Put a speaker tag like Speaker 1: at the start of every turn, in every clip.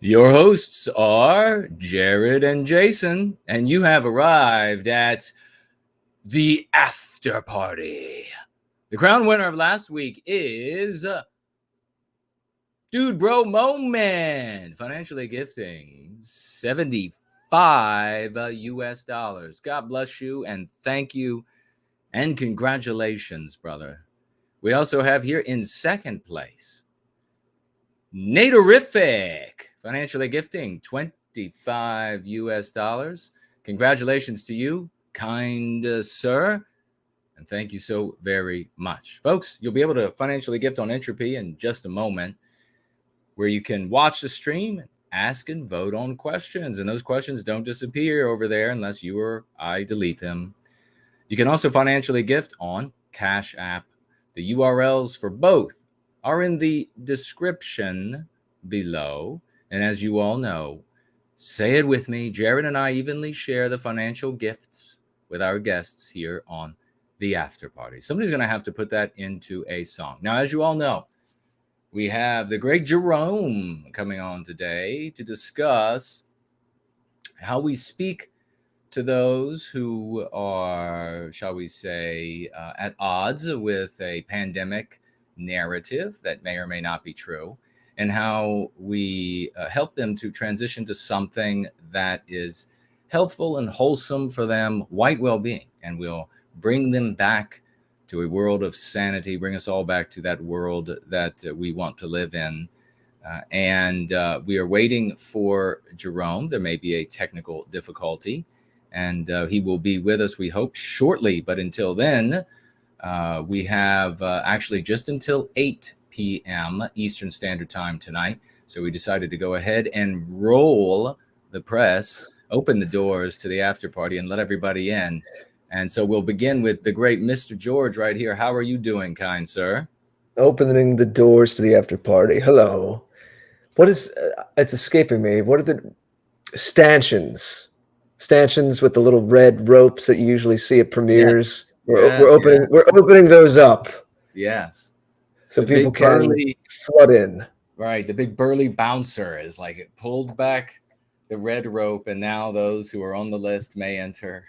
Speaker 1: Your hosts are Jared and Jason, and you have arrived at the after party. The crown winner of last week is Dude Bro Moment, financially gifting $75 US. God bless you and thank you and congratulations, brother. We also have here in second place Naterific, financially gifting $25 US. Congratulations to you, kind sir, and thank you so very much. Folks, you'll be able to financially gift on Entropy in just a moment, where you can watch the stream, ask and vote on questions, and those questions don't disappear over there unless you or I delete them. You can also financially gift on Cash App. The URLs for both are in the description below. And as you all know, say it with me, Jared and I evenly share the financial gifts with our guests here on the after party. Somebody's going to have to put that into a song. Now, as you all know, we have the great Jerome coming on today to discuss how we speak to those who are, shall we say, at odds with a pandemic narrative that may or may not be true, and how we help them to transition to something that is healthful and wholesome for them, white well-being, and we'll bring them back to a world of sanity, bring us all back to that world that we want to live in. And we are waiting for Jerome. There may be a technical difficulty, and he will be with us, we hope, shortly. But until then, we have actually just until 8 p.m. Eastern Standard Time tonight. So we decided to go ahead and roll the press, open the doors to the after party, and let everybody in. And so we'll begin with the great Mr. George right here. How are you doing, kind sir?
Speaker 2: Opening the doors to the after party. Hello. What is, it's escaping me. What are the stanchions? Stanchions with the little red ropes that you usually see at premieres. Yes. We're opening those up.
Speaker 1: Yes.
Speaker 2: So the people can flood in.
Speaker 1: Right. The big burly bouncer is like it pulled back the red rope, and now those who are on the list may enter.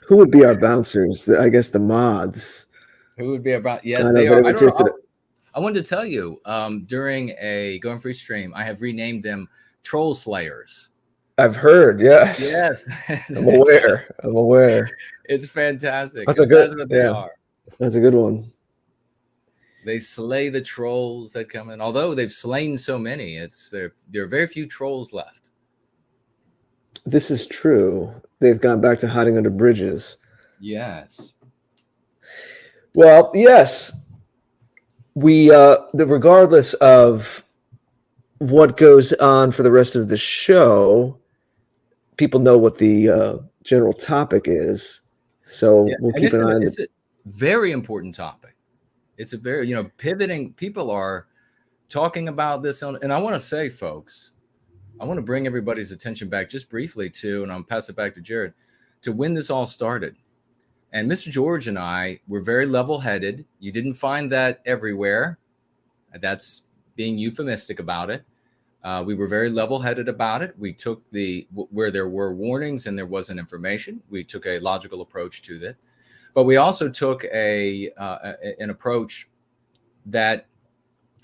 Speaker 2: Who would be our bouncers? I guess the mods.
Speaker 1: Who would be our Yes, they are. I wanted to tell you, during a Going Free stream, I have renamed them Troll Slayers.
Speaker 2: I've heard, yes.
Speaker 1: Yes.
Speaker 2: I'm aware.
Speaker 1: It's fantastic.
Speaker 2: That's
Speaker 1: what they are.
Speaker 2: That's a good one.
Speaker 1: They slay the trolls that come in. Although they've slain so many, there are very few trolls left.
Speaker 2: This is true. They've gone back to hiding under bridges.
Speaker 1: Yes.
Speaker 2: Well, yes. Regardless of what goes on for the rest of the show, people know what the general topic is. So we'll keep an eye on it.
Speaker 1: It's a very important topic. It's a very, pivoting. People are talking about this. And I want to say, folks, I want to bring everybody's attention back just briefly to, and I'll pass it back to Jared, to when this all started. And Mr. George and I were very level-headed. You didn't find that everywhere. That's being euphemistic about it. We were very level-headed about it. We took where there were warnings and there wasn't information, we took a logical approach to that. But we also took an approach that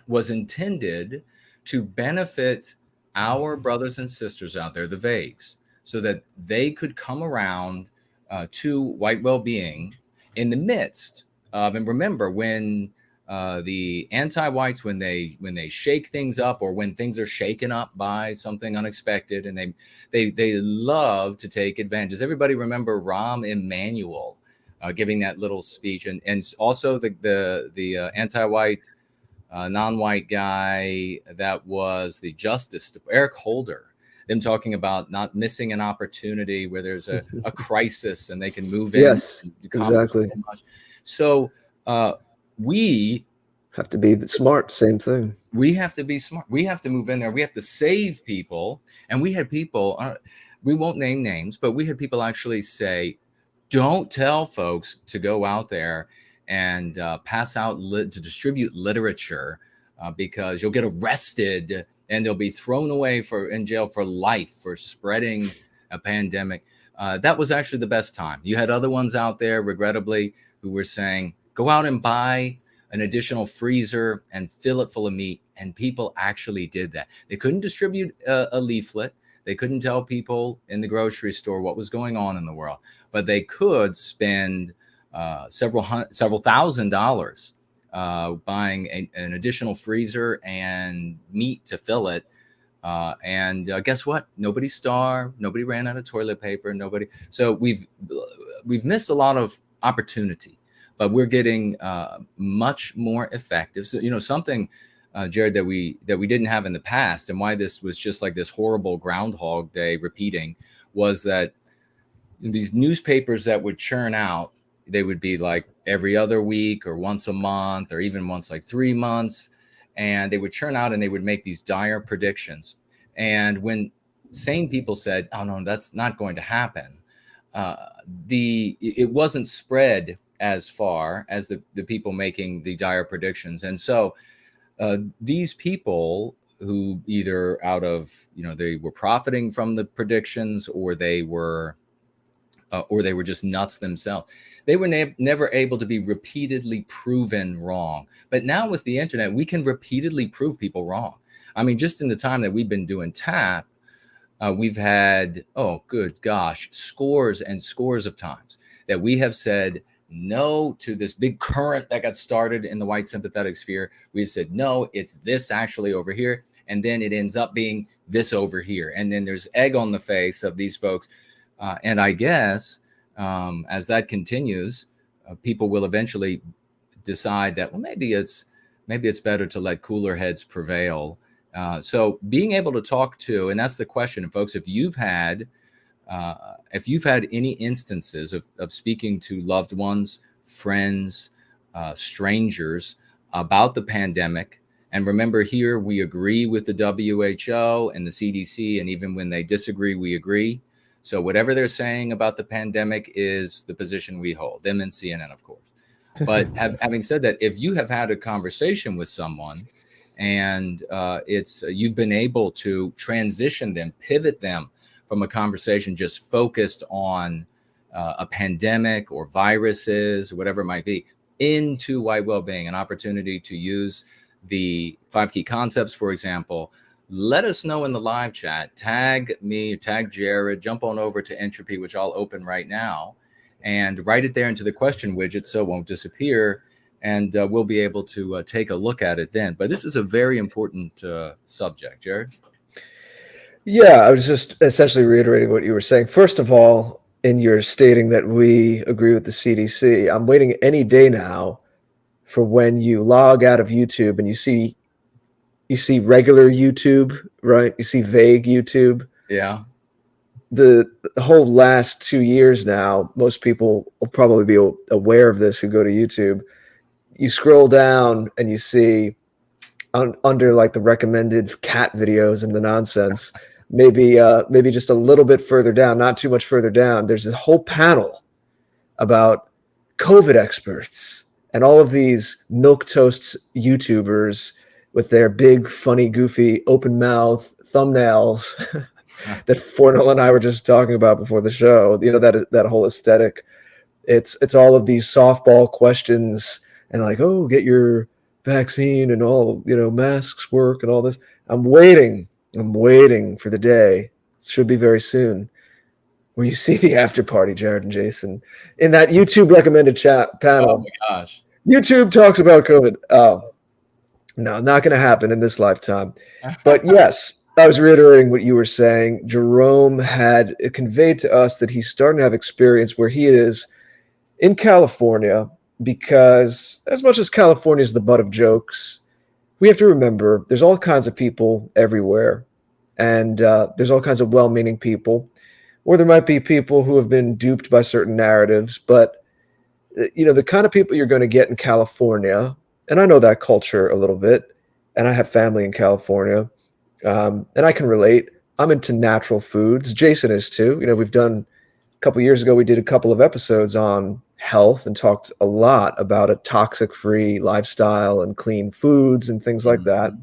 Speaker 1: was intended to benefit our brothers and sisters out there, the vagues, so that they could come around to white well-being in the midst of, and remember, when the anti-whites, when they shake things up, or when things are shaken up by something unexpected, and they love to take advantage. Does everybody remember Rahm Emanuel giving that little speech, and also the anti-white non-white guy that was the justice, Eric Holder, them talking about not missing an opportunity where there's a crisis and they can move in.
Speaker 2: Yes, exactly.
Speaker 1: So we
Speaker 2: have to be smart. Same thing.
Speaker 1: We have to be smart. We have to move in there. We have to save people. And we had people, we won't name names, but we had people actually say, don't tell folks to go out there and pass out to distribute literature because you'll get arrested and they'll be thrown away in jail for life for spreading a pandemic. That was actually the best time. You had other ones out there, regrettably, who were saying, go out and buy an additional freezer and fill it full of meat. And people actually did that. They couldn't distribute a leaflet. They couldn't tell people in the grocery store what was going on in the world, but they could spend several $1,000s buying an additional freezer and meat to fill it. And guess what? Nobody starved. Nobody ran out of toilet paper. Nobody. So we've missed a lot of opportunity, but we're getting much more effective. So something, Jared, that we didn't have in the past, and why this was just like this horrible Groundhog Day repeating, was that these newspapers that would churn out, they would be like every other week or once a month or even once like 3 months. And they would churn out and they would make these dire predictions. And when sane people said, oh, no, that's not going to happen, it wasn't spread as far as the people making the dire predictions. And so these people who either out of, they were profiting from the predictions, or they were just nuts themselves. They were never able to be repeatedly proven wrong. But now with the internet, we can repeatedly prove people wrong. I mean, just in the time that we've been doing TAP, we've had, oh, good gosh, scores and scores of times that we have said no to this big current that got started in the white sympathetic sphere. We've said, no, it's this actually over here. And then it ends up being this over here. And then there's egg on the face of these folks. And I guess as that continues, people will eventually decide that, well, maybe it's better to let cooler heads prevail. So being able to talk to, and that's the question, folks, if you've had any instances of speaking to loved ones, friends, strangers about the pandemic, and remember here, we agree with the WHO and the CDC, and even when they disagree, we agree. So whatever they're saying about the pandemic is the position we hold, them and CNN, of course. But having said that, if you have had a conversation with someone and you've been able to transition them, pivot them from a conversation just focused on a pandemic or viruses or whatever it might be, into white well-being, an opportunity to use the 5 key concepts, for example, let us know in the live chat. Tag me, tag Jared, jump on over to Entropy, which I'll open right now, and write it there into the question widget so it won't disappear. And we'll be able to take a look at it then. But this is a very important subject, Jared.
Speaker 2: Yeah, I was just essentially reiterating what you were saying. First of all, in your stating that we agree with the CDC, I'm waiting any day now for when you log out of YouTube and you see regular YouTube, right? You see vague YouTube.
Speaker 1: Yeah.
Speaker 2: The whole last 2 years now, most people will probably be aware of this who go to YouTube. You scroll down and you see under like the recommended cat videos and the nonsense, maybe just a little bit further down, not too much further down, there's a whole panel about COVID experts and all of these milquetoast YouTubers with their big, funny, goofy, open mouth thumbnails that Fornell and I were just talking about before the show. That whole aesthetic. It's all of these softball questions and like, oh, get your vaccine and all, masks work and all this. I'm waiting for the day. It should be very soon, where you see the after party, Jared and Jason, in that YouTube recommended chat panel.
Speaker 1: Oh my gosh.
Speaker 2: YouTube talks about COVID. Oh, no, not going to happen in this lifetime. But yes, I was reiterating what you were saying. Jerome had conveyed to us that he's starting to have experience where he is in California, because as much as California is the butt of jokes, we have to remember there's all kinds of people everywhere. And there's all kinds of well-meaning people, or there might be people who have been duped by certain narratives. But, the kind of people you're going to get in California, and I know that culture a little bit, and I have family in California, and I can relate. I'm into natural foods. Jason is too. We've done couple years ago, we did a couple of episodes on health and talked a lot about a toxic-free lifestyle and clean foods and things like that.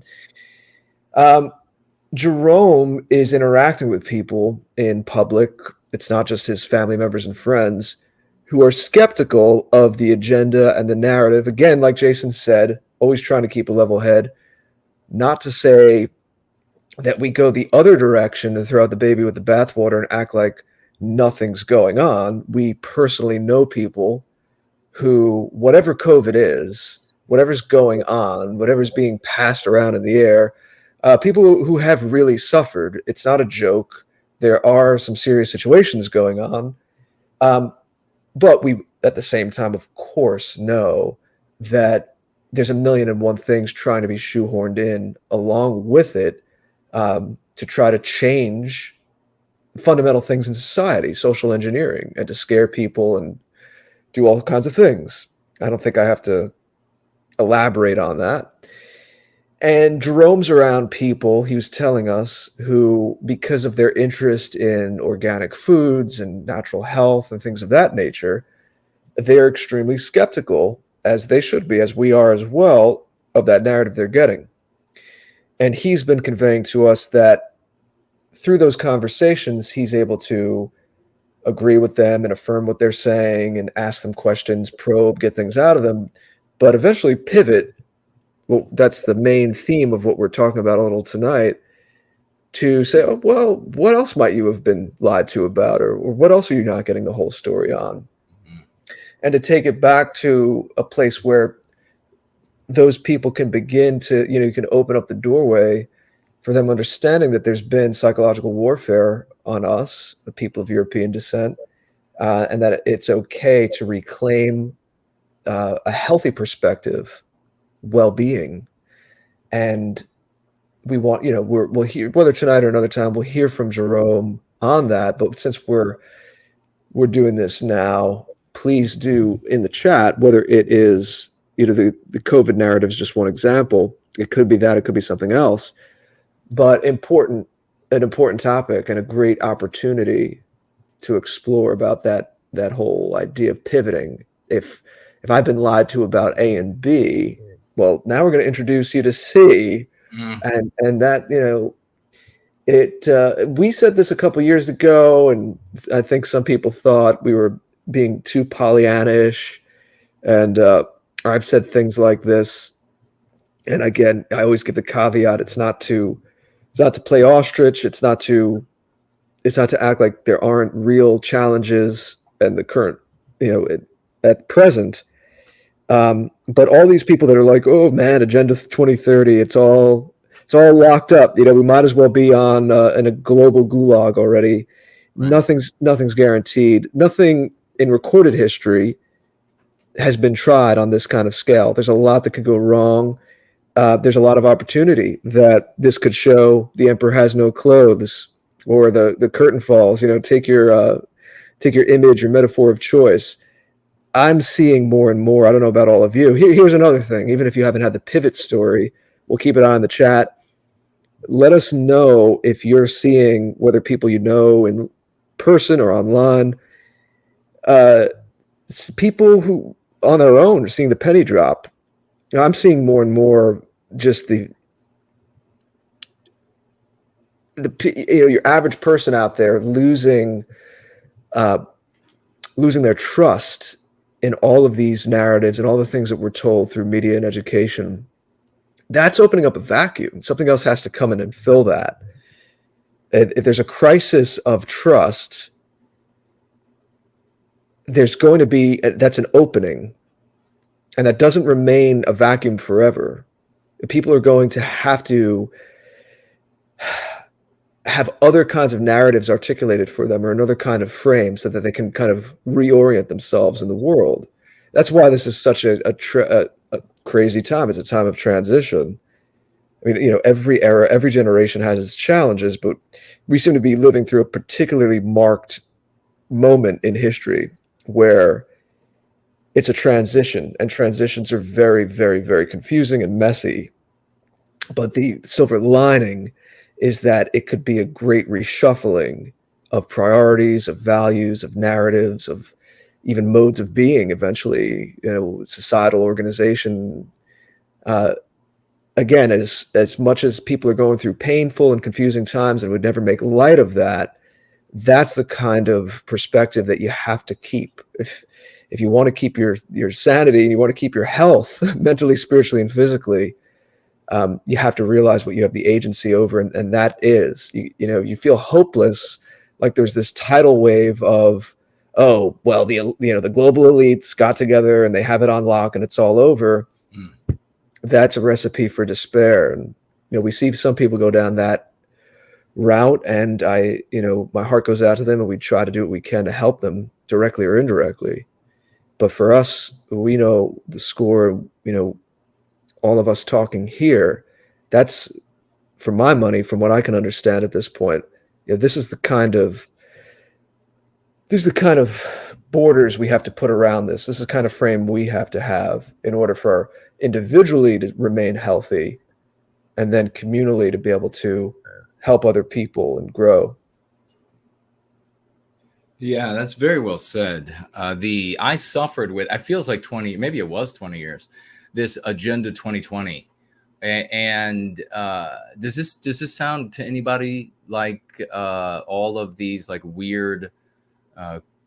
Speaker 2: Jerome is interacting with people in public. It's not just his family members and friends who are skeptical of the agenda and the narrative. Again, like Jason said, always trying to keep a level head. Not to say that we go the other direction and throw out the baby with the bathwater and act like nothing's going on. We personally know people who, whatever COVID is, whatever's going on, whatever's being passed around in the air, people who have really suffered. It's not a joke. There are some serious situations going on. But we, at the same time, of course, know that there's a million and one things trying to be shoehorned in along with it to try to change fundamental things in society, social engineering, and to scare people and do all kinds of things. I don't think I have to elaborate on that. And Jerome's around people, he was telling us, who, because of their interest in organic foods and natural health and things of that nature, they're extremely skeptical, as they should be, as we are as well, of that narrative they're getting. And he's been conveying to us that through those conversations, he's able to agree with them and affirm what they're saying and ask them questions, probe, get things out of them, but eventually pivot. Well, that's the main theme of what we're talking about a little tonight, to say, oh, well, what else might you have been lied to about, or what else are you not getting the whole story on? And to take it back to a place where those people can begin to, you can open up the doorway for them understanding that there's been psychological warfare on us, the people of European descent, and that it's okay to reclaim a healthy perspective, well-being. And we want, we'll hear, whether tonight or another time, we'll hear from Jerome on that. But since we're doing this now, please do in the chat, whether it is, the COVID narrative is just one example. It could be that, it could be something else, but an important topic and a great opportunity to explore about that whole idea of pivoting. If I've been lied to about A and B, well, now we're going to introduce you to C, and that, we said this a couple years ago, and I think some people thought we were being too Pollyannish, and I've said things like this, and again, I always give the caveat: it's not to play ostrich, it's not to act like there aren't real challenges and the current, at present. But all these people that are like, oh man, Agenda 2030, it's all locked up. We might as well be on in a global gulag already. Right. Nothing's guaranteed. Nothing in recorded history has been tried on this kind of scale. There's a lot that could go wrong. There's a lot of opportunity that this could show. The emperor has no clothes, or the curtain falls. Take your image or metaphor of choice. I'm seeing more and more. I don't know about all of you. Here's another thing. Even if you haven't had the pivot story, we'll keep it on in the chat. Let us know if you're seeing, whether people in person or online, people who on their own are seeing the penny drop. I'm seeing more and more just your average person out there losing their trust in all of these narratives and all the things that we're told through media and education. That's opening up a vacuum. Something else has to come in and fill that. If there's a crisis of trust, there's going to be, that's an opening, and that doesn't remain a vacuum forever. People are going to have other kinds of narratives articulated for them, or another kind of frame, so that they can kind of reorient themselves in the world. That's why this is such a crazy time. It's a time of transition. I mean, every era, every generation has its challenges, but we seem to be living through a particularly marked moment in history where it's a transition, and transitions are very, very, very confusing and messy. But the silver lining is that it could be a great reshuffling of priorities, of values, of narratives, of even modes of being. Eventually, societal organization. Again, as much as people are going through painful and confusing times and would never make light of that, that's the kind of perspective that you have to keep. If you want to keep your sanity and you want to keep your health mentally, spiritually, and physically, you have to realize what you have the agency over, and that is, you feel hopeless, like there's this tidal wave of, oh well, the global elites got together and they have it on lock and it's all over. That's a recipe for despair. And we see some people go down that route, and my heart goes out to them, and we try to do what we can to help them directly or indirectly. But for us, we know the score, all of us talking here, that's, for my money, from what I can understand at this point, this is the kind of borders we have to put around this. This is the kind of frame we have to have in order for individually to remain healthy, and then communally to be able to help other people and grow.
Speaker 1: Yeah, that's very well said. I suffered with, it feels like 20, maybe it was 20 years, this Agenda 2020. And does this sound to anybody like all of these like weird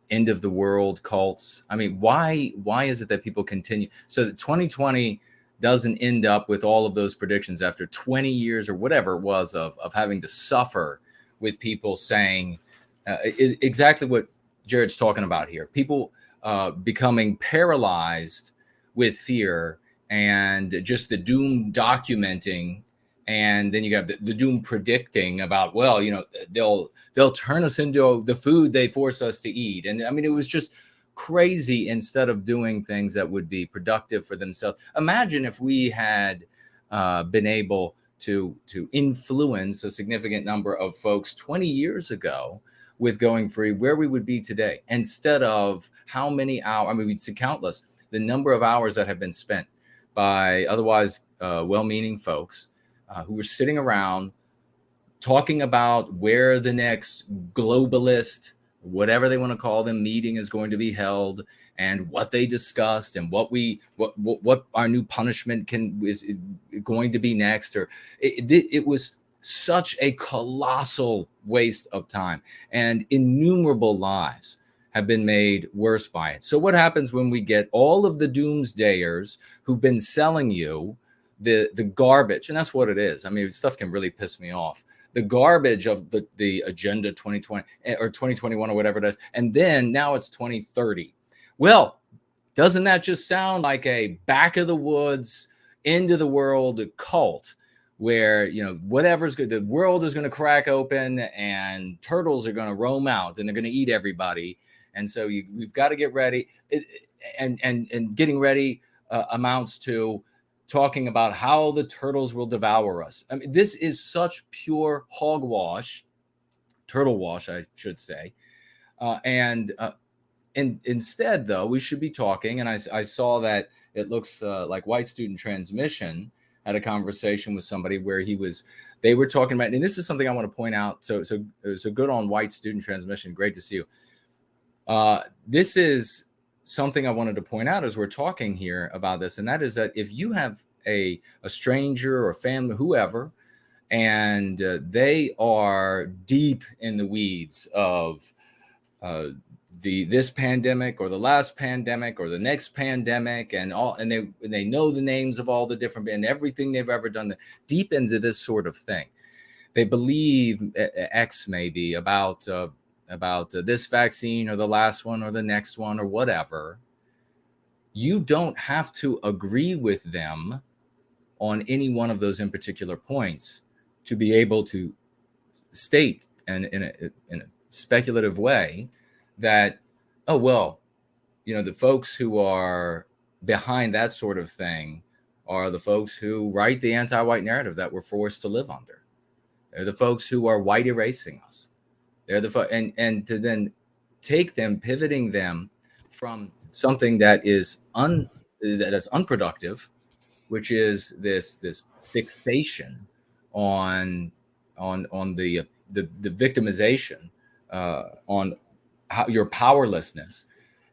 Speaker 1: end of the world cults? I mean, why is it that people continue? So that 2020 doesn't end up with all of those predictions after 20 years or whatever it was of having to suffer with people saying exactly what Jared's talking about here. People becoming paralyzed with fear and just the doom documenting. And then you have the doom predicting about, well, they'll turn us into the food they force us to eat. And I mean, it was just crazy, instead of doing things that would be productive for themselves. Imagine if we had been able to influence a significant number of folks 20 years ago with going free, where we would be today, instead of how many hours. I mean, we'd see countless, the number of hours that have been spent by otherwise well-meaning folks who were sitting around talking about where the next globalist, whatever they want to call them, meeting is going to be held, and what they discussed, and what our new punishment is going to be next. Or it was such a colossal waste of time, and innumerable lives have been made worse by it. So what happens when we get all of the doomsdayers who've been selling you the garbage? And that's what it is. I mean, stuff can really piss me off. The garbage of the Agenda 2020 or 2021 or whatever it is. And then now it's 2030. Well, doesn't that just sound like a back of the woods, end of the world cult, where, whatever's good, the world is going to crack open and turtles are going to roam out and they're going to eat everybody. And so we've got to get ready. And getting ready amounts to talking about how the turtles will devour us. I mean, this is such pure hogwash, turtle wash, I should say. And instead, though, we should be talking. And I saw that it looks like White Student Transmission had a conversation with somebody where they were talking about, and this is something I want to point out. So good on White Student Transmission. Great to see you. This is something I wanted to point out as we're talking here about this, and that is that if you have a stranger or family, whoever, and they are deep in the weeds of this pandemic or the last pandemic or the next pandemic, and they know the names of all the different and everything they've ever done, deep into this sort of thing, they believe X maybe about this vaccine or the last one or the next one or whatever. You don't have to agree with them on any one of those in particular points to be able to state, and in a speculative way, that, oh, well, the folks who are behind that sort of thing are the folks who write the anti-white narrative that we're forced to live under. They're the folks who are white erasing us. They're and to then take them, pivoting them from something that is that's unproductive, which is this fixation on the victimization on your powerlessness,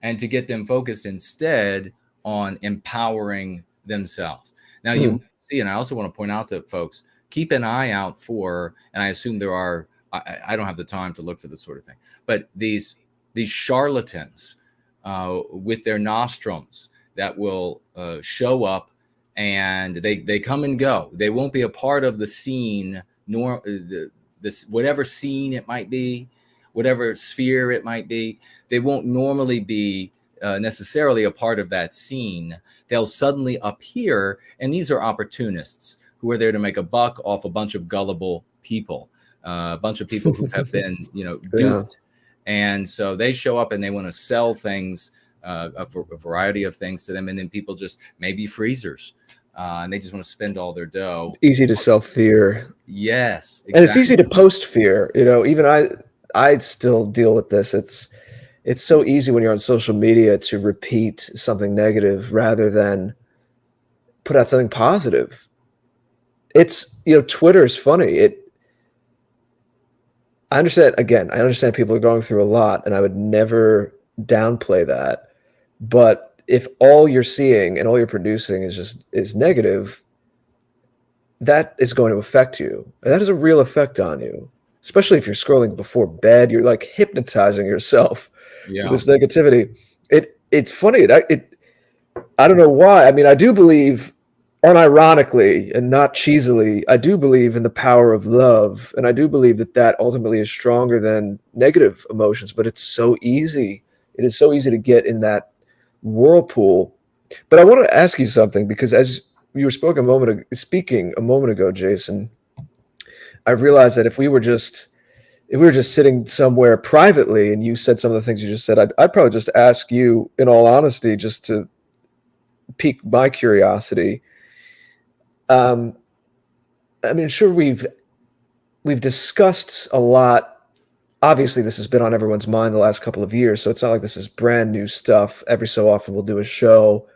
Speaker 1: and to get them focused instead on empowering themselves. Now, you see, and I also want to point out to folks, keep an eye out for, and I assume there are, I don't have the time to look for this sort of thing, but these charlatans with their nostrums that will show up, and they come and go. They won't be a part of the scene, nor this whatever scene it might be, whatever sphere it might be. They won't normally be necessarily a part of that scene. They'll suddenly appear, and these are opportunists who are there to make a buck off a bunch of gullible people, a bunch of people who have been, duped. And so they show up and they want to sell things, a variety of things to them. And then people just, maybe freezers, and they just want to spend all their dough.
Speaker 2: Easy to sell fear.
Speaker 1: Yes, exactly.
Speaker 2: And it's easy to post fear. Even I still deal with this. It's so easy when you're on social media to repeat something negative rather than put out something positive. It's, Twitter is funny. I understand people are going through a lot, and I would never downplay that. But if all you're seeing and all you're producing is negative, that is going to affect you. And that has a real effect on you, especially if you're scrolling before bed. You're like hypnotizing yourself with this negativity. It's funny. I don't know why. I mean, I do believe, unironically and not cheesily, I do believe in the power of love, and I do believe that ultimately is stronger than negative emotions. But it's so easy. It is so easy to get in that whirlpool. But I want to ask you something, because as you were speaking a moment ago, Jason, I realized that if we were just sitting somewhere privately and you said some of the things you just said, I'd probably just ask you, in all honesty, just to pique my curiosity. I mean, sure, we've discussed a lot. Obviously, this has been on everyone's mind the last couple of years, so it's not like this is brand new stuff. Every so often, we'll do a show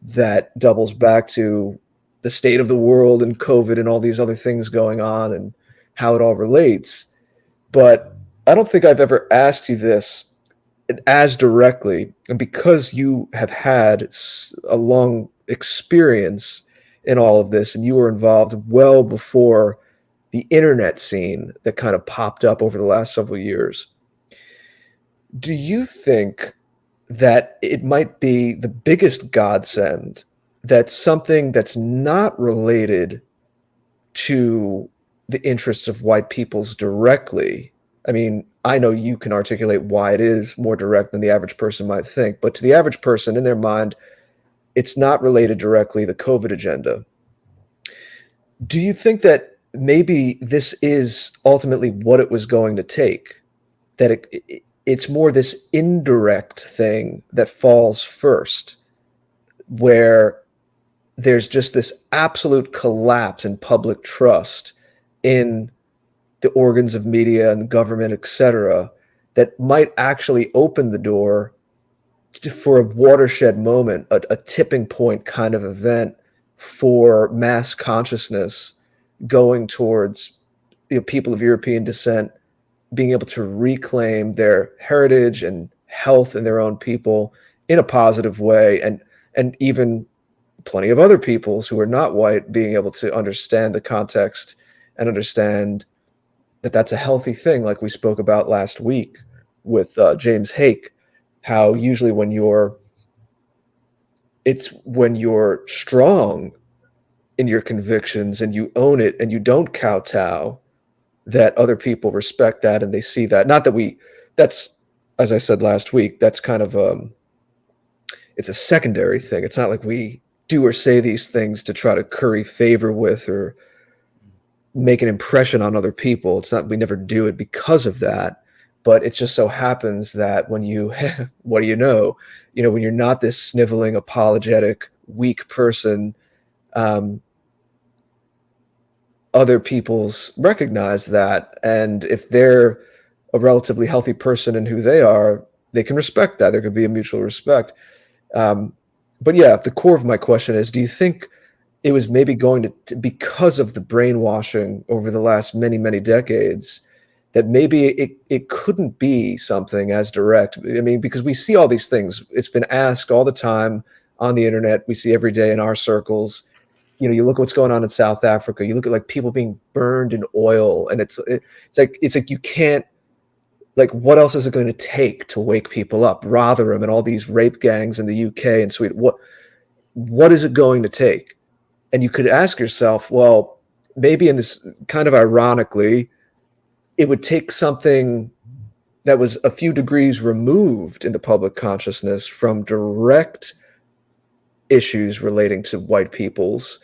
Speaker 2: that doubles back to the state of the world and COVID and all these other things going on and how it all relates. But I don't think I've ever asked you this as directly, and because you have had a long experience in all of this, and you were involved well before the internet scene that kind of popped up over the last several years. Do you think that it might be the biggest godsend that something that's not related to the interests of white peoples directly? I mean, I know you can articulate why it is more direct than the average person might think, but to the average person, in their mind, it's not related directly, the COVID agenda. Do you think that maybe this is ultimately what it was going to take? That it's more this indirect thing that falls first, where there's just this absolute collapse in public trust in the organs of media and government, etc., that might actually open the door for a watershed moment, a tipping point kind of event for mass consciousness going towards people of European descent being able to reclaim their heritage and health in their own people in a positive way, and even plenty of other peoples who are not white being able to understand the context and understand that that's a healthy thing, like we spoke about last week with James Hake, how usually when you're strong in your convictions and you own it and you don't kowtow, that other people respect that and they see that. Not that that's, as I said last week, that's kind of it's a secondary thing. It's not like we do or say these things to try to curry favor with or make an impression on other people. It's not, we never do it because of that. But it just so happens that when you, what do you know, when you're not this sniveling, apologetic, weak person, other peoples recognize that. And if they're a relatively healthy person in who they are, they can respect that. There could be a mutual respect. But yeah, the core of my question is, do you think it was maybe going to, because of the brainwashing over the last many, many decades, that maybe it couldn't be something as direct. I mean, because we see all these things. It's been asked all the time on the internet. We see every day in our circles. You know, you look at what's going on in South Africa. You look at like people being burned in oil, and it's like you can't, like, what else is it going to take to wake people up? Rotherham and all these rape gangs in the UK and Sweden. What is it going to take? And you could ask yourself, well, maybe in this kind of ironically, it would take something that was a few degrees removed in the public consciousness from direct issues relating to white peoples,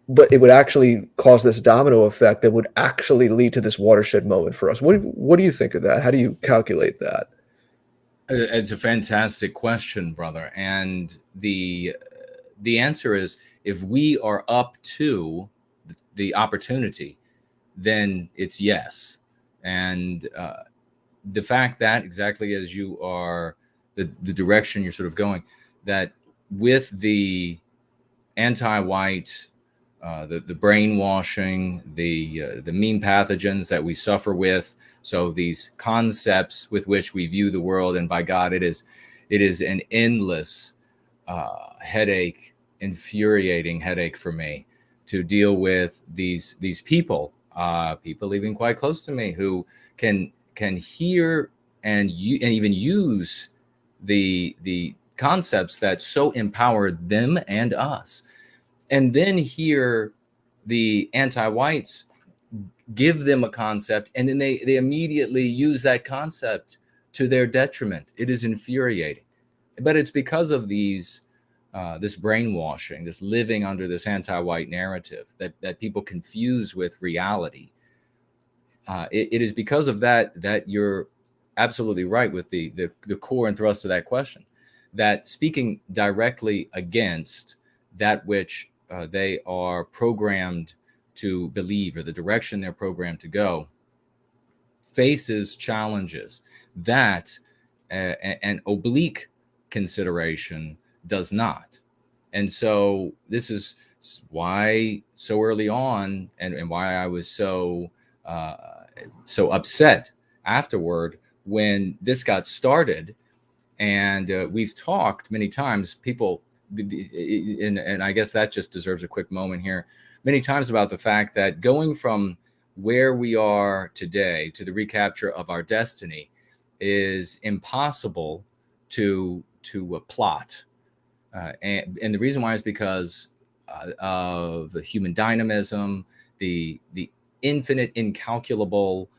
Speaker 2: but it would actually cause this domino effect that would actually lead to this watershed moment for us. What do you think of that? How do you calculate that?
Speaker 1: It's a fantastic question, brother. And the answer is, if we are up to the opportunity, then it's yes. And the fact that, exactly as you are, the direction you're sort of going, that with the anti-white, the brainwashing, the mean pathogens that we suffer with, so these concepts with which we view the world, and by God, it is an endless headache, infuriating headache for me to deal with these people even quite close to me, who can hear and even use the concepts that so empower them and us, and then hear the anti-whites give them a concept, and then they immediately use that concept to their detriment. It is infuriating, but it's because of these this brainwashing, this living under this anti-white narrative that people confuse with reality. It is because of that you're absolutely right with the core and thrust of that question, that speaking directly against that which they are programmed to believe, or the direction they're programmed to go, faces challenges that an oblique consideration does not. And so this is why so early on, and why I was so upset afterward when this got started. And we've talked many times, people, and I guess that just deserves a quick moment here, many times, about the fact that going from where we are today to the recapture of our destiny is impossible to plot. And the reason why is because of the human dynamism, the infinite, incalculable,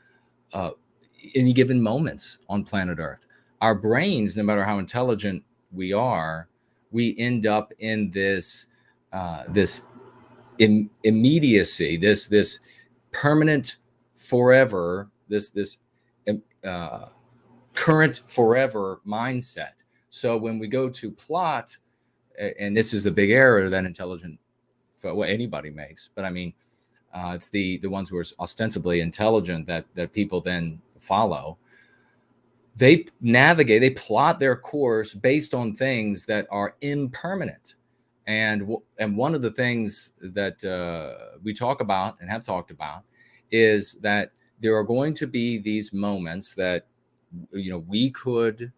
Speaker 1: any given moments on planet Earth. Our brains, no matter how intelligent we are, we end up in this immediacy, this permanent forever, this current forever mindset. So when we go to plot, and this is the big error that anybody makes, but I mean, it's the ones who are ostensibly intelligent that people then follow. They plot their course based on things that are impermanent. And one of the things that we talk about and have talked about is that there are going to be these moments that, we could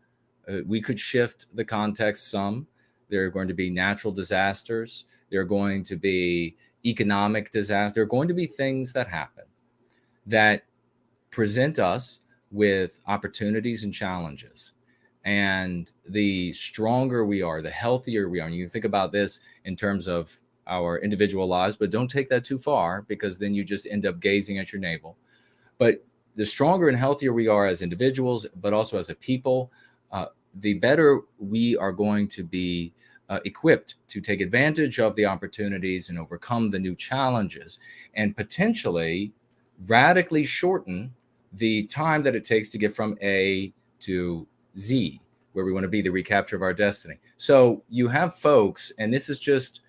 Speaker 1: shift the context some. There are going to be natural disasters. There are going to be economic disasters. There are going to be things that happen that present us with opportunities and challenges. And the stronger we are, the healthier we are. And you think about this in terms of our individual lives, but don't take that too far, because then you just end up gazing at your navel. But the stronger and healthier we are as individuals, but also as a people, the better we are going to be equipped to take advantage of the opportunities and overcome the new challenges, and potentially radically shorten the time that it takes to get from A to Z, where we want to be, the recapture of our destiny. So you have folks, and this is just,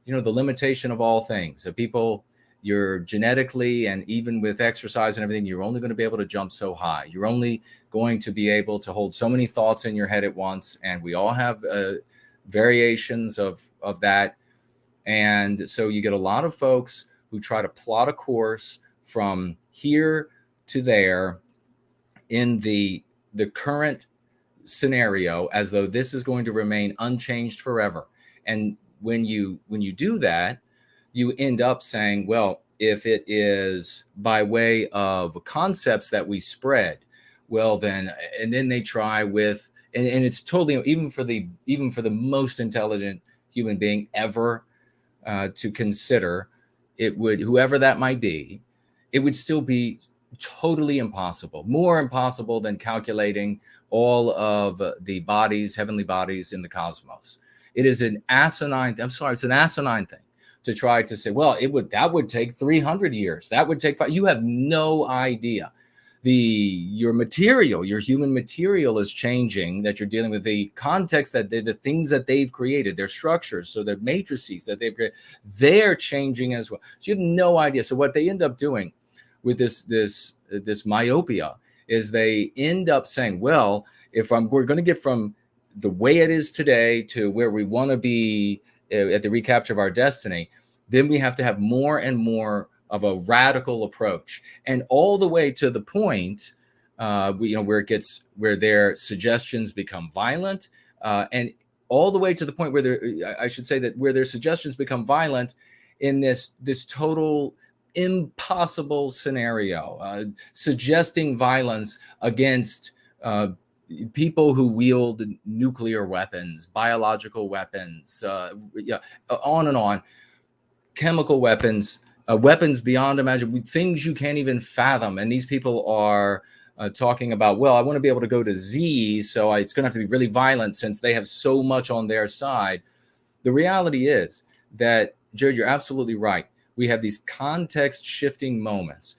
Speaker 1: the limitation of all things. So people, you're genetically, and even with exercise and everything, you're only going to be able to jump so high. You're only going to be able to hold so many thoughts in your head at once. And we all have variations of that. And so you get a lot of folks who try to plot a course from here to there in the current scenario as though this is going to remain unchanged forever. And when you do that, you end up saying, well, if it is by way of concepts that we spread, well then, and then they try with, and it's totally, even for the most intelligent human being ever to consider, it would, whoever that might be, it would still be totally impossible, more impossible than calculating all of the bodies, heavenly bodies in the cosmos. It is an asinine, it's an asinine thing to try to say, well, that would take 300 years. That would take 5. You have no idea. Your human material is changing, that you're dealing with, the context, that the things that they've created, their structures, so the matrices that they've created, they're changing as well. So you have no idea. So what they end up doing with this myopia is they end up saying, well, if we're going to get from the way it is today to where we want to be at the recapture of our destiny, then we have to have more and more of a radical approach, and all the way to the point, where their suggestions become violent, and all the way to the point where where their suggestions become violent in this total impossible scenario, suggesting violence against people who wield nuclear weapons, biological weapons, on and on, chemical weapons, weapons beyond imagination, things you can't even fathom. And these people are talking about, well, I want to be able to go to Z, so it's going to have to be really violent since they have so much on their side. The reality is that, Jared, you're absolutely right. We have these context shifting moments.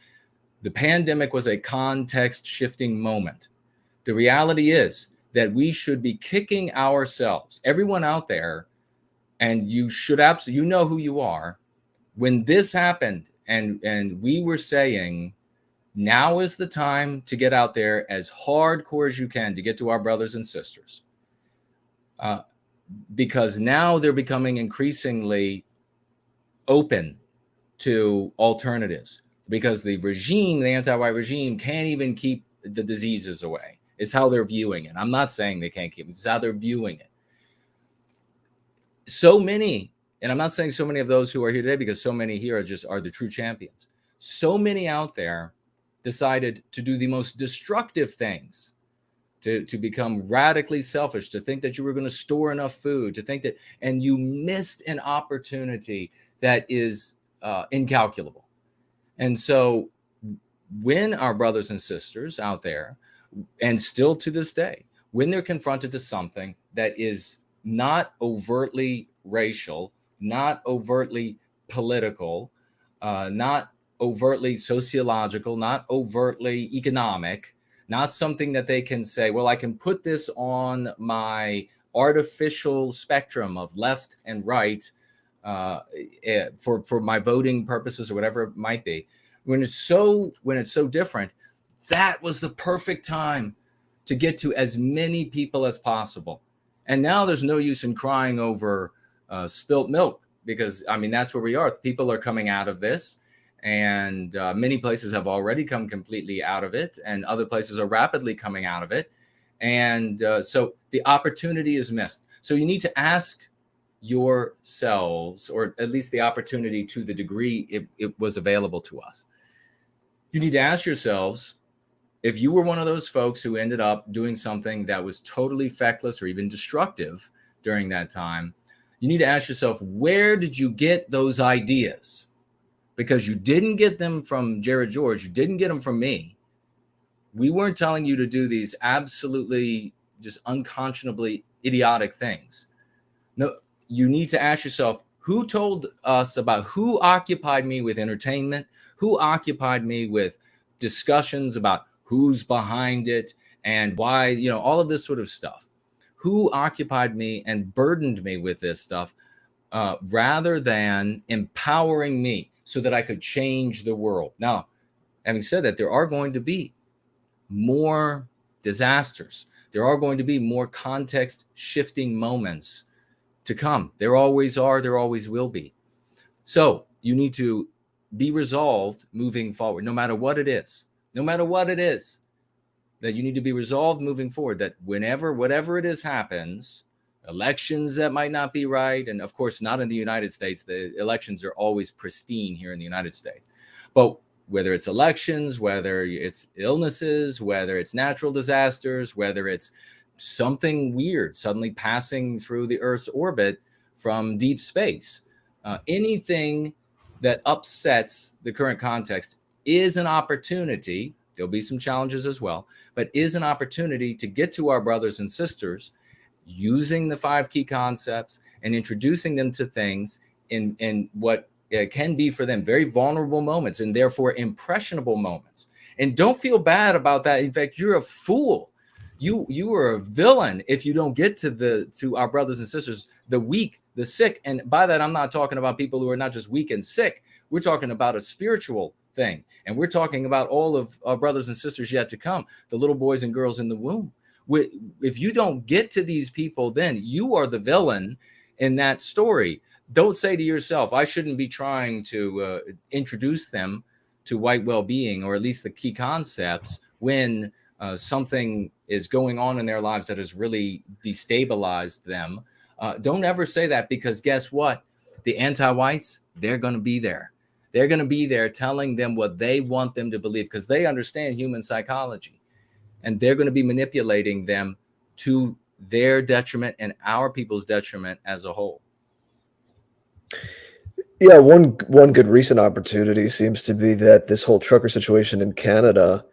Speaker 1: The pandemic was a context shifting moment. The reality is that we should be kicking ourselves, everyone out there, and you should absolutely, you know who you are. When this happened, and we were saying, now is the time to get out there as hardcore as you can to get to our brothers and sisters, because now they're becoming increasingly open to alternatives, because the anti-white regime can't even keep the diseases away. Is how they're viewing it. I'm not saying they can't keep it. It's how they're viewing it. So many, and I'm not saying so many of those who are here today, because so many here are the true champions. So many out there decided to do the most destructive things, to become radically selfish, to think that you were going to store enough food, to think that, and you missed an opportunity that is incalculable. And so when our brothers and sisters out there, and still to this day, when they're confronted to something that is not overtly racial, not overtly political, not overtly sociological, not overtly economic, not something that they can say, well, I can put this on my artificial spectrum of left and right for my voting purposes or whatever it might be. When it's so different, that was the perfect time to get to as many people as possible. And now there's no use in crying over spilt milk, because I mean, that's where we are. People are coming out of this, and many places have already come completely out of it, and other places are rapidly coming out of it. And so the opportunity is missed. So you need to ask yourselves, or at least the opportunity to the degree it was available to us. You need to ask yourselves, if you were one of those folks who ended up doing something that was totally feckless or even destructive during that time, you need to ask yourself, where did you get those ideas? Because you didn't get them from Jared George. You didn't get them from me. We weren't telling you to do these absolutely just unconscionably idiotic things. No, you need to ask yourself, who told us about, who occupied me with entertainment? Who occupied me with discussions about who's behind it and why, all of this sort of stuff? Who occupied me and burdened me with this stuff, rather than empowering me so that I could change the world? Now, having said that, there are going to be more disasters. There are going to be more context shifting moments to come. There always are. There always will be. So you need to be resolved moving forward, no matter what it is. no matter what it is, that you need to be resolved moving forward, that whenever, whatever it is happens, elections that might not be right, and of course, not in the United States, the elections are always pristine here in the United States. But whether it's elections, whether it's illnesses, whether it's natural disasters, whether it's something weird suddenly passing through the Earth's orbit from deep space, anything that upsets the current context is an opportunity. There'll be some challenges as well, but is an opportunity to get to our brothers and sisters using the 5 key concepts and introducing them to things in what can be for them very vulnerable moments and therefore impressionable moments. And don't feel bad about that. In fact, you're a fool. You are a villain if you don't get to our brothers and sisters, the weak, the sick. And by that, I'm not talking about people who are not just weak and sick. We're talking about a spiritual thing. And we're talking about all of our brothers and sisters yet to come, the little boys and girls in the womb. If you don't get to these people, then you are the villain in that story. Don't say to yourself, I shouldn't be trying to introduce them to white well-being, or at least the key concepts, when something is going on in their lives that has really destabilized them. Don't ever say that, because guess what? The anti-whites, they're going to be there. They're going to be there telling them what they want them to believe, because they understand human psychology. And they're going to be manipulating them to their detriment and our people's detriment as a whole.
Speaker 2: Yeah, one good recent opportunity seems to be that this whole trucker situation in Canada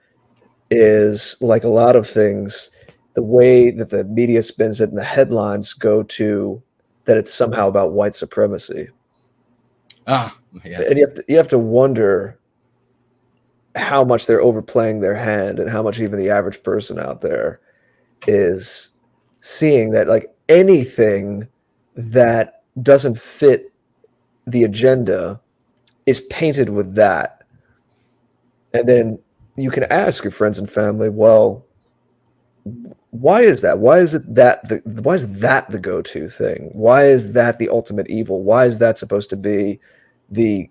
Speaker 2: is, like a lot of things, the way that the media spins it and the headlines go to that it's somehow about white supremacy.
Speaker 1: Yes.
Speaker 2: And you have to wonder how much they're overplaying their hand, and how much even the average person out there is seeing that, like, anything that doesn't fit the agenda is painted with that. And then you can ask your friends and family, well, why is that? Why is that the go-to thing? Why is that the ultimate evil? Why is that supposed to be the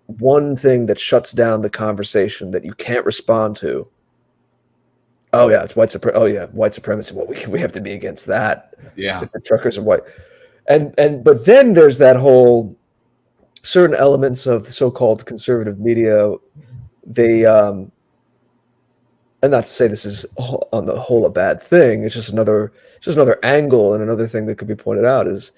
Speaker 2: one thing that shuts down the conversation that you can't respond to? Oh yeah, it's white supremacy. Well, we have to be against that.
Speaker 1: Yeah.
Speaker 2: If the truckers are white. But then there's that whole certain elements of the so-called conservative media. They and not to say this is on the whole a bad thing. It's just another angle, and another thing that could be pointed out is,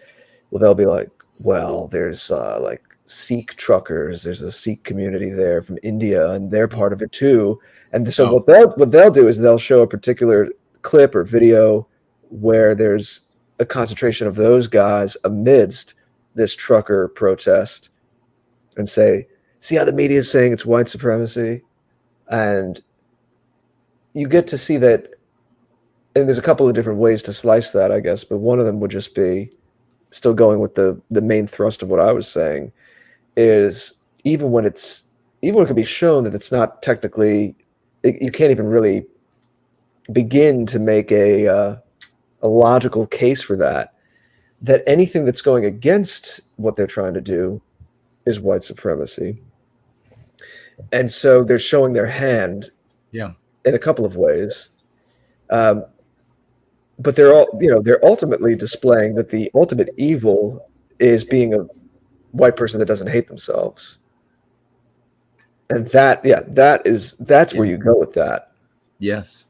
Speaker 2: well, they'll be like, well, there's like Sikh truckers. There's a Sikh community there from India, and they're part of it too. And so what they'll do is they'll show a particular clip or video where there's a concentration of those guys amidst this trucker protest, and say, see how the media is saying it's white supremacy? And you get to see that, and there's a couple of different ways to slice that, I guess, but one of them would just be, still going with the main thrust of what I was saying, is even when it can be shown that it's not technically, you can't even really begin to make a logical case for that anything that's going against what they're trying to do is white supremacy. And so they're showing their hand, in a couple of ways. But they're ultimately displaying that the ultimate evil is being a white person that doesn't hate themselves. And that's where you go with that.
Speaker 1: Yes.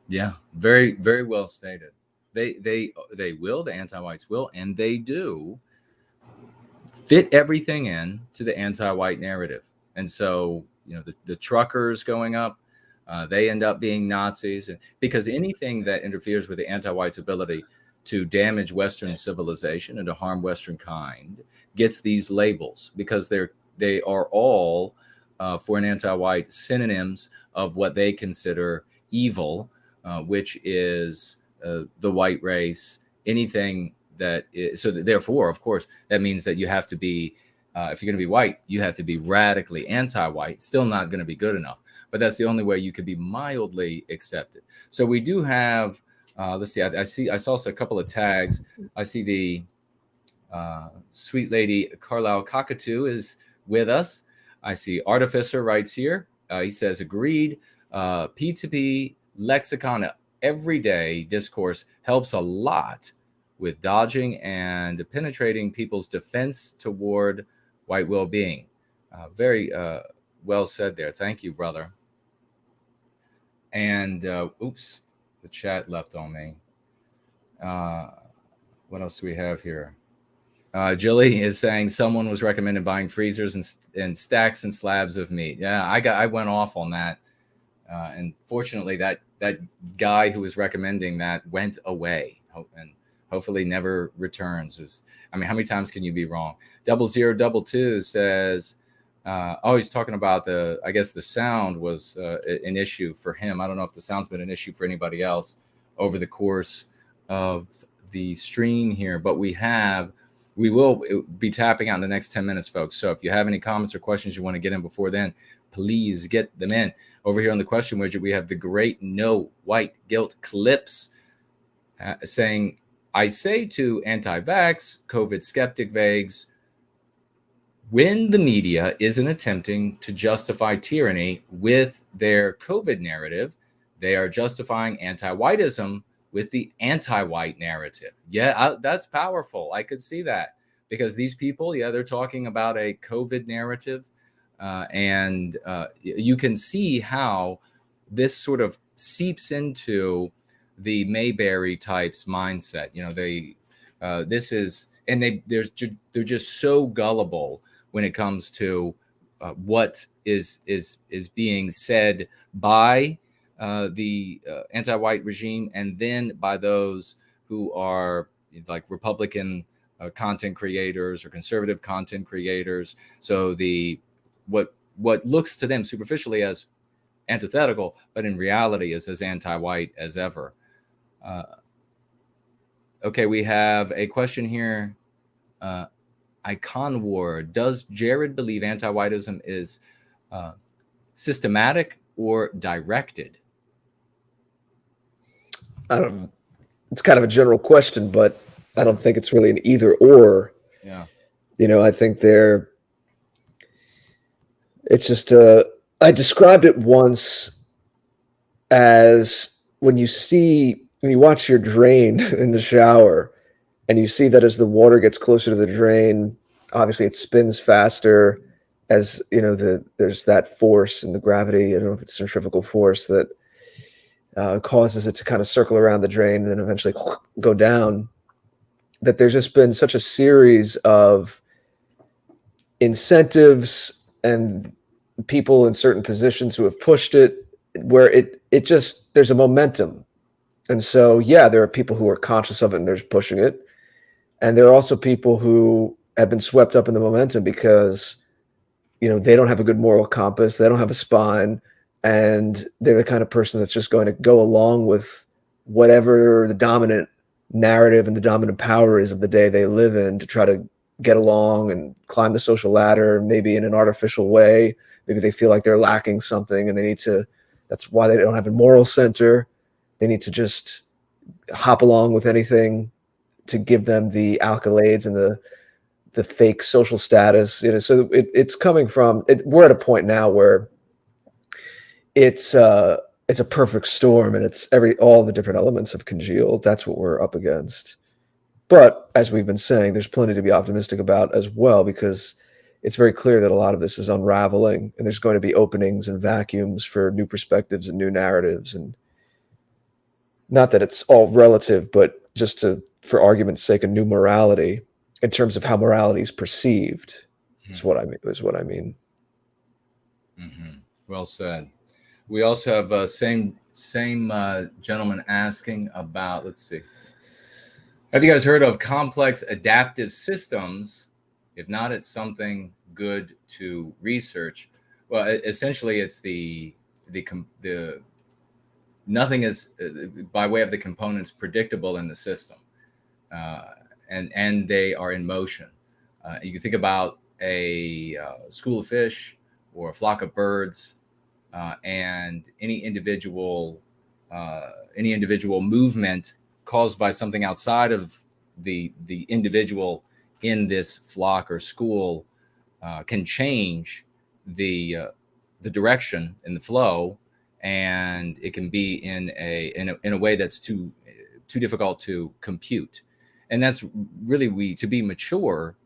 Speaker 1: Yeah. Very, very well stated. They will, the anti-whites will, and they do fit everything in to the anti-white narrative. And so, the truckers going up, they end up being Nazis, because anything that interferes with the anti-whites' ability to damage Western civilization and to harm Western kind gets these labels, because they are all for an anti-white synonyms of what they consider evil, which is the white race. Anything that is, so therefore, of course, that means that you have to be, if you're going to be white, you have to be radically anti-white. Still not going to be good enough, but that's the only way you could be mildly accepted. So we do have, let's see, I saw a couple of tags. I see the sweet lady Carlisle Cockatoo is with us. I see Artificer writes here, He says, agreed. P2P lexicon everyday discourse helps a lot with dodging and penetrating people's defense toward white well-being. Very well said there. Thank you, brother. And oops, the chat left on me. What else do we have here? Jilly is saying someone was recommended buying freezers and stacks and slabs of meat. Yeah, I went off on that, and fortunately, that guy who was recommending that went away, and hopefully never returns. I mean, how many times can you be wrong? 0022 says, he's talking about I guess the sound was an issue for him. I don't know if the sound's been an issue for anybody else over the course of the stream here, but we will be tapping out in the next 10 minutes, folks. So if you have any comments or questions you want to get in before then, please get them in. Over here on the question widget, we have the great No White Guilt Clips saying, I say to anti-vax, COVID skeptic vagues, when the media isn't attempting to justify tyranny with their COVID narrative, they are justifying anti-whiteism with the anti-white narrative. Yeah, that's powerful. I could see that because these people, they're talking about a COVID narrative. And you can see how this sort of seeps into the Mayberry types mindset. They're just so gullible when it comes to what is being said by the anti-white regime, and then by those who are like Republican content creators or conservative content creators. So what looks to them superficially as antithetical, but in reality is as anti-white as ever. Okay, we have a question here. Icon War, does Jared believe anti-whiteism is systematic or directed?
Speaker 2: It's kind of a general question, but I don't think it's really an either or.
Speaker 1: Yeah.
Speaker 2: I think it's just, I described it once as when you watch your drain in the shower and you see that as the water gets closer to the drain, obviously it spins faster as, there's that force and the gravity. I don't know if it's centrifugal force that causes it to kind of circle around the drain and then eventually go down. That there's just been such a series of incentives and people in certain positions who have pushed it, where there's a momentum. And so, there are people who are conscious of it and they're pushing it. And there are also people who have been swept up in the momentum because, they don't have a good moral compass. They don't have a spine. And they're the kind of person that's just going to go along with whatever the dominant narrative and the dominant power is of the day they live in, to try to get along and climb the social ladder, maybe in an artificial way. Maybe they feel like they're lacking something and that's why they don't have a moral center. They need to just hop along with anything to give them the accolades and the fake social status. So it's coming from we're at a point now where it's a perfect storm, and it's all the different elements have congealed. That's what we're up against. But as we've been saying, there's plenty to be optimistic about as well, because it's very clear that a lot of this is unraveling, and there's going to be openings and vacuums for new perspectives and new narratives. And not that it's all relative, but just for argument's sake, a new morality in terms of how morality is perceived is what I mean.
Speaker 1: Mm-hmm. Well said. We also have same gentleman asking about, let's see. Have you guys heard of complex adaptive systems? If not, it's something good to research. Well, essentially, it's the nothing is by way of the components predictable in the system, and they are in motion. You can think about a school of fish or a flock of birds, and any individual movement caused by something outside of the individual in this flock or school can change the the direction and the flow, and it can be in a way that's too difficult to compute. And that's really, to be mature,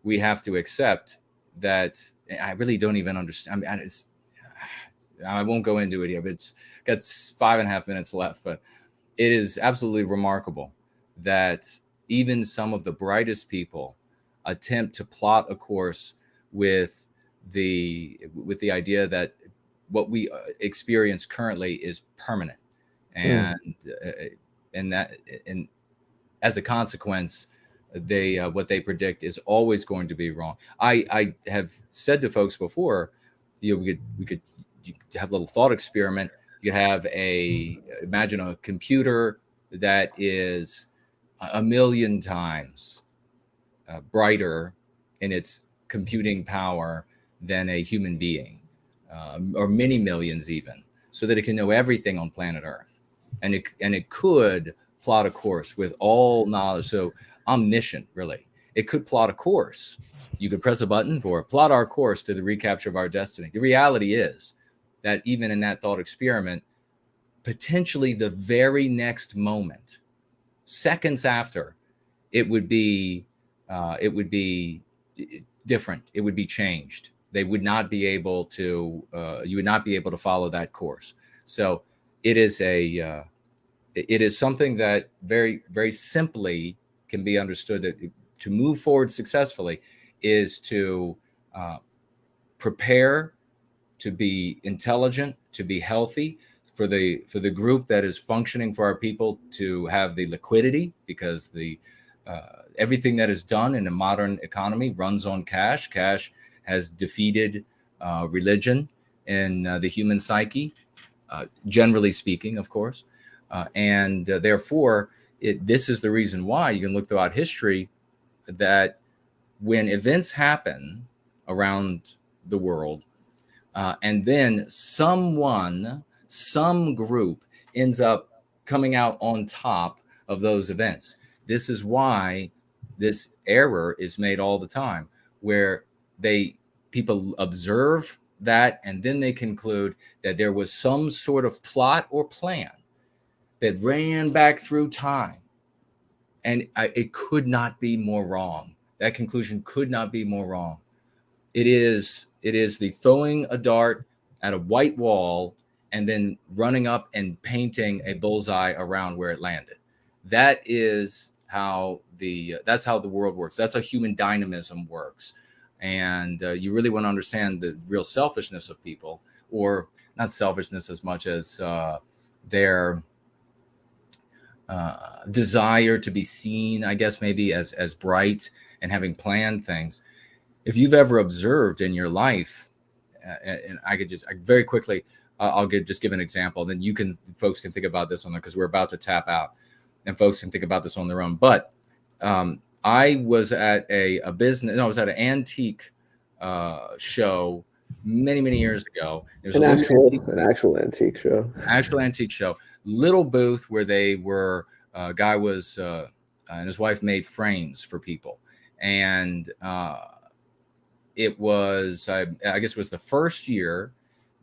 Speaker 1: we have to accept that. I really don't even understand. I mean, I won't go into it here, but it's got 5.5 minutes left. But it is absolutely remarkable that even some of the brightest people attempt to plot a course with the idea that what we experience currently is permanent, and and as a consequence, they what they predict is always going to be wrong. I have said to folks before, we could have a little thought experiment. You have imagine a computer that is a million times brighter in its computing power than a human being, or many millions even, so that it can know everything on planet Earth, and it could plot a course with all knowledge. So omniscient, really. It could plot a course. You could press a button for plot our course to the recapture of our destiny. The reality is that even in that thought experiment, potentially the very next moment, seconds after, it would be different. It would be changed. They would not be able to. You would not be able to follow that course. So it is it is something that very, very simply can be understood, that to move forward successfully is to prepare, to be intelligent, to be healthy, for the group that is functioning, for our people to have the liquidity, because everything that is done in a modern economy runs on cash. Cash has defeated religion in the human psyche, generally speaking, of course. And therefore, this is the reason why you can look throughout history that when events happen around the world, and then some group ends up coming out on top of those events. This is why this error is made all the time, where people observe that, and then they conclude that there was some sort of plot or plan that ran back through time. And it could not be more wrong. That conclusion could not be more wrong. It is the throwing a dart at a white wall and then running up and painting a bullseye around where it landed. That is how that's how the world works. That's how human dynamism works. And you really want to understand the real selfishness of people, or not selfishness as much as their desire to be seen, I guess, maybe as bright and having planned things. If you've ever observed in your life, and I could just very quickly, I'll just give an example. Then folks can think about this on there, because we're about to tap out, and folks can think about this on their own. But I was at I was at an antique show many years ago. It was
Speaker 2: an actual antique show.
Speaker 1: Actual antique show. Little booth where they were. Guy was and his wife made frames for people, and it was I guess it was the first year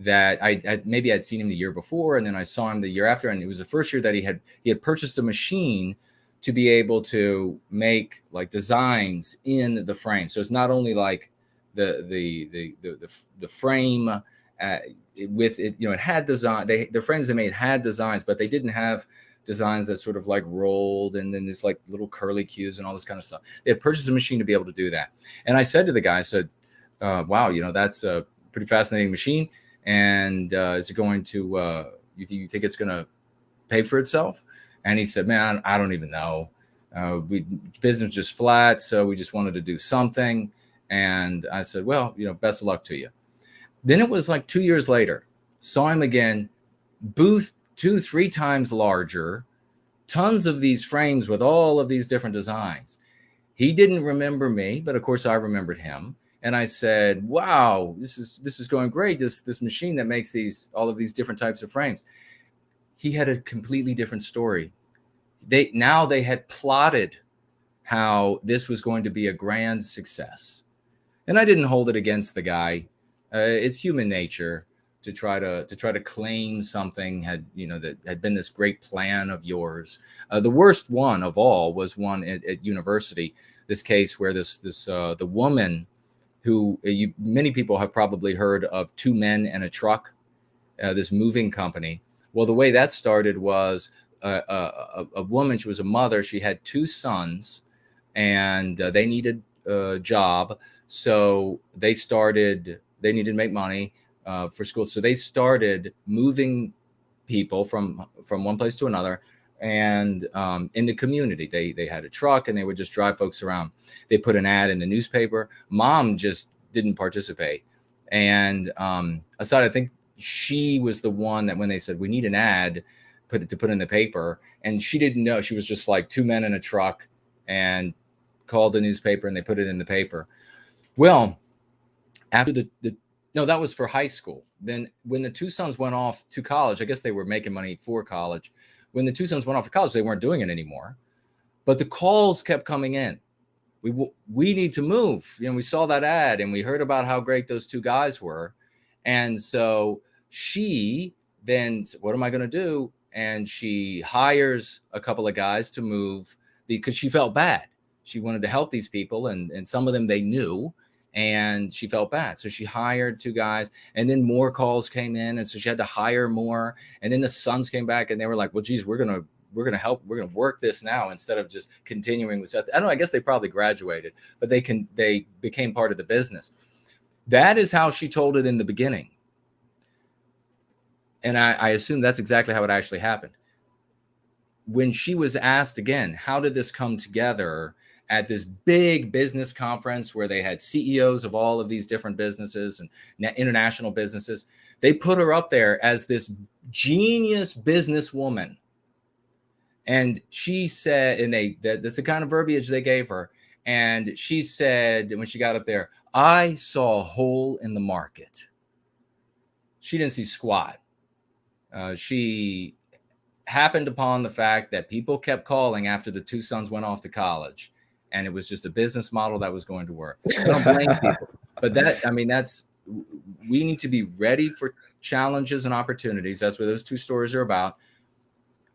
Speaker 1: that maybe I'd seen him the year before, and then I saw him the year after, and it was the first year that he had purchased a machine to be able to make like designs in the frame. So it's not only like the frame with it, it had design. The frames they made had designs, but they didn't have designs that sort of like rolled and then this like little curly cues and all this kind of stuff. They had purchased a machine to be able to do that. And I said to the guy, I said, wow, that's a pretty fascinating machine. And is it going to, you think it's going to pay for itself? And he said, man, I don't even know. Business just flat. So we just wanted to do something. And I said, well, best of luck to you. Then it was like 2 years later, saw him again, booth 2-3 times larger, tons of these frames with all of these different designs. He didn't remember me, but of course I remembered him. And I said, wow, this is going great. This machine that makes all of these different types of frames. He had a completely different story. They had plotted how this was going to be a grand success. And I didn't hold it against the guy. It's human nature. to try to claim something that had been this great plan of yours. The worst one of all was one at university. This case where the woman who many people have probably heard of, Two Men and a Truck, this moving company. Well, the way that started was a woman. She was a mother. She had two sons, and they needed a job, so they needed to make money for school. So they started moving people from one place to another. And in the community, they had a truck and they would just drive folks around. They put an ad in the newspaper. Mom just didn't participate. And aside, I think she was the one that when they said, we need an ad put in the paper, and she didn't know. She was just like, two men in a truck, and called the newspaper and they put it in the paper. Well, after no, that was for high school. Then when the two sons went off to college, I guess they were making money for college. When the two sons went off to college, they weren't doing it anymore. But the calls kept coming in. We need to move. We saw that ad and we heard about how great those two guys were. And so she then said, what am I going to do? And she hires a couple of guys to move because she felt bad. She wanted to help these people, and some of them they knew, and she felt bad. So she hired two guys, and then more calls came in, and so she had to hire more. And then the sons came back and they were like, well, geez, we're gonna help, we're gonna work this now instead of just continuing with stuff. I don't know, I guess they probably graduated, but they became part of the business. That is how she told it in the beginning. And I assume that's exactly how it actually happened. When she was asked again, how did this come together at this big business conference where they had CEOs of all of these different businesses and international businesses, they put her up there as this genius businesswoman. And she said, and that's the kind of verbiage they gave her. And she said, when she got up there, I saw a hole in the market. She didn't see squat. She happened upon the fact that people kept calling after the two sons went off to college, and it was just a business model that was going to work. So I don't blame people, but we need to be ready for challenges and opportunities. That's what those two stories are about.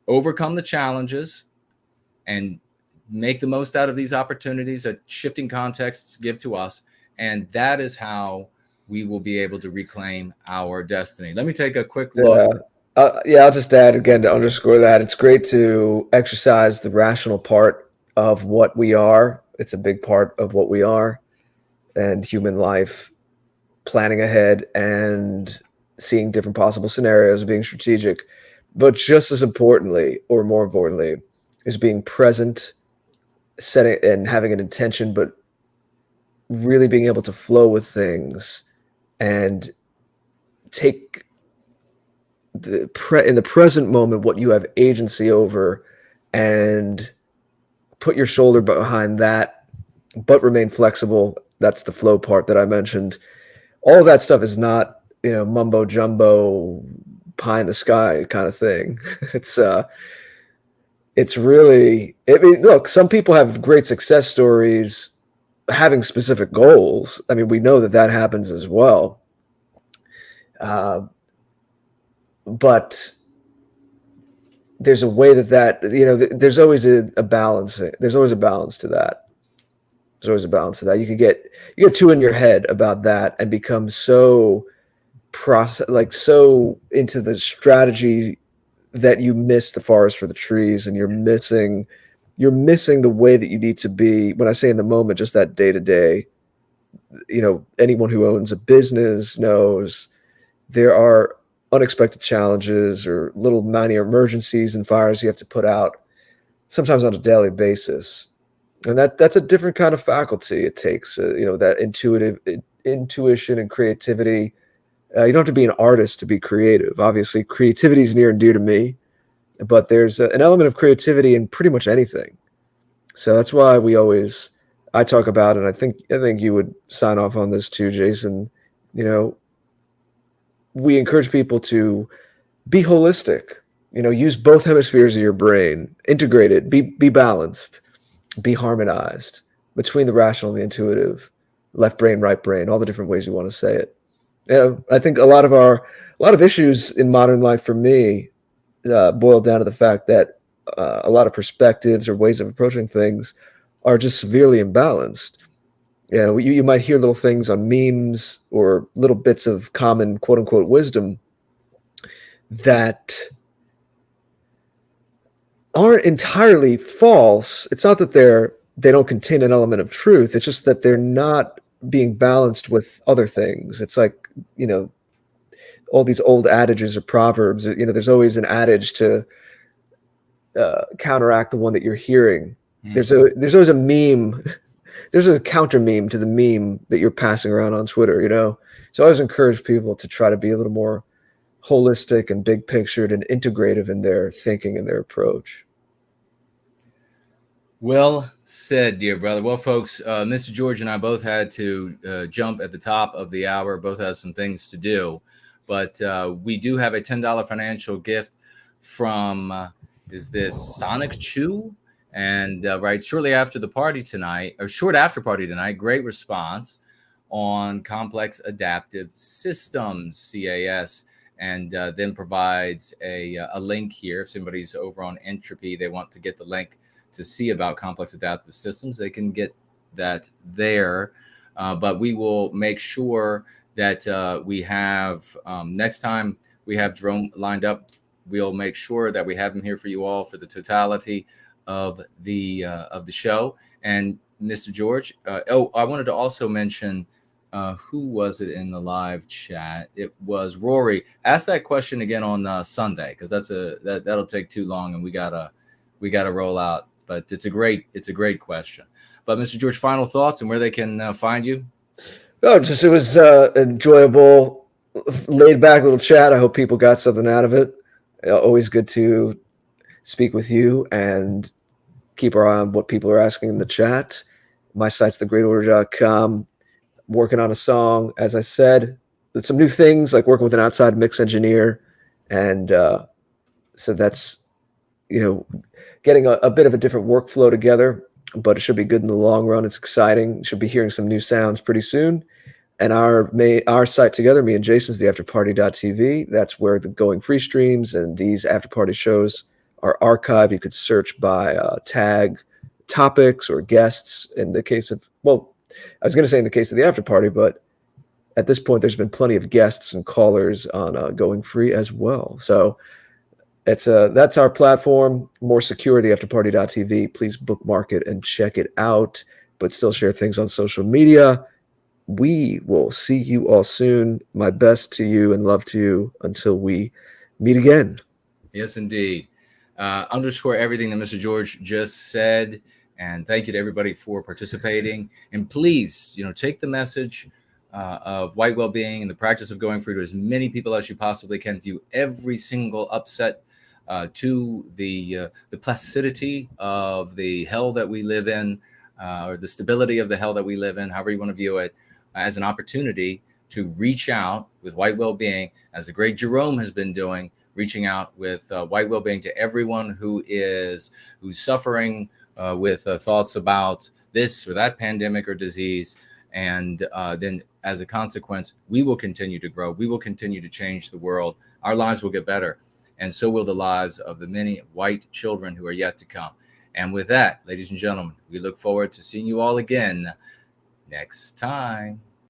Speaker 1: Overcome the challenges and make the most out of these opportunities that shifting contexts give to us. And that is how we will be able to reclaim our destiny. Let me take a quick look.
Speaker 2: I'll just add again to underscore that it's great to exercise the rational part of what we are. It's a big part of what we are and human life, planning ahead and seeing different possible scenarios, being strategic. But just as importantly, or more importantly, is being present, setting and having an intention, but really being able to flow with things and take in the present moment what you have agency over and put your shoulder behind that, but remain flexible. That's the flow part that I mentioned. All of that stuff is not, mumbo jumbo, pie in the sky kind of thing. It's really, look, some people have great success stories having specific goals. I mean, we know that happens as well. But there's a way that there's always a balance. There's always a balance to that. There's always a balance to that. You get too in your head about that and become so so into the strategy that you miss the forest for the trees, and you're missing the way that you need to be. When I say in the moment, just that day to day, anyone who owns a business knows there are unexpected challenges or little minor emergencies and fires you have to put out sometimes on a daily basis. And that's a different kind of faculty it takes, that intuition and creativity. You don't have to be an artist to be creative. Obviously, creativity is near and dear to me, but there's an element of creativity in pretty much anything. So that's why I talk about, and I think you would sign off on this too, Jason. We encourage people to be holistic, use both hemispheres of your brain, integrate it, be balanced, be harmonized between the rational and the intuitive, left brain, right brain, all the different ways you want to say it. Yeah, I think a lot of issues in modern life for me boil down to the fact that a lot of perspectives or ways of approaching things are just severely imbalanced. Yeah, you might hear little things on memes or little bits of common quote unquote wisdom that aren't entirely false. It's not that they don't contain an element of truth. It's just that they're not being balanced with other things. It's like, you know, all these old adages or proverbs. You know, there's always an adage to counteract the one that you're hearing. There's always a meme. There's a counter meme to the meme that you're passing around on Twitter. You know, so I always encourage people to try to be a little more holistic and big pictured and integrative in their thinking and their approach.
Speaker 1: Well said, dear brother. Well, folks, Mr. George and I both had to jump at the top of the hour. Both have some things to do, but we do have a $10 financial gift from, is this Sonic Chew? And right shortly after the party tonight, or short after party tonight, great response on complex adaptive systems, CAS, and then provides a link here. If somebody's over on Entropy, they want to get the link to see about complex adaptive systems, they can get that there. But we will make sure that we have, next time we have Jerome lined up, we'll make sure that we have him here for you all for the totality of the show. And Mr. George, I wanted to also mention, who was it in the live chat? It was Rory. Ask that question again on Sunday, because that'll take too long, and we gotta roll out. But it's a great question. But Mr. George, final thoughts and where they can find you?
Speaker 2: Oh, it was enjoyable, laid back little chat. I hope people got something out of it. Always good to speak with you and keep our eye on what people are asking in the chat. My site's thegreatorder.com. Working on a song, as I said. There's some new things, like working with an outside mix engineer. And so that's, getting a bit of a different workflow together, but it should be good in the long run. It's exciting. Should be hearing some new sounds pretty soon. And our site together, me and Jason's, the afterparty.tv. That's where the Going Free streams and these after party shows are archived. You could search by tag topics or guests. In the case of, well, I was going to say in the case of the after party, but at this point, there's been plenty of guests and callers on Going Free as well. So that's our platform, more secure, the afterparty.tv. Please bookmark it and check it out, but still share things on social media. We will see you all soon. My best to you and love to you until we meet again.
Speaker 1: Yes, indeed. Underscore everything that Mr. George just said. And thank you to everybody for participating. And please, take the message of White Wellbeing and the practice of going free to as many people as you possibly can. View every single upset to the placidity of the hell that we live in, or the stability of the hell that we live in, however you want to view it, as an opportunity to reach out with White Wellbeing, as the great Jerome has been doing, reaching out with White Wellbeing to everyone who's suffering with thoughts about this or that pandemic or disease. And then as a consequence, we will continue to grow. We will continue to change the world. Our lives will get better. And so will the lives of the many white children who are yet to come. And with that, ladies and gentlemen, we look forward to seeing you all again next time.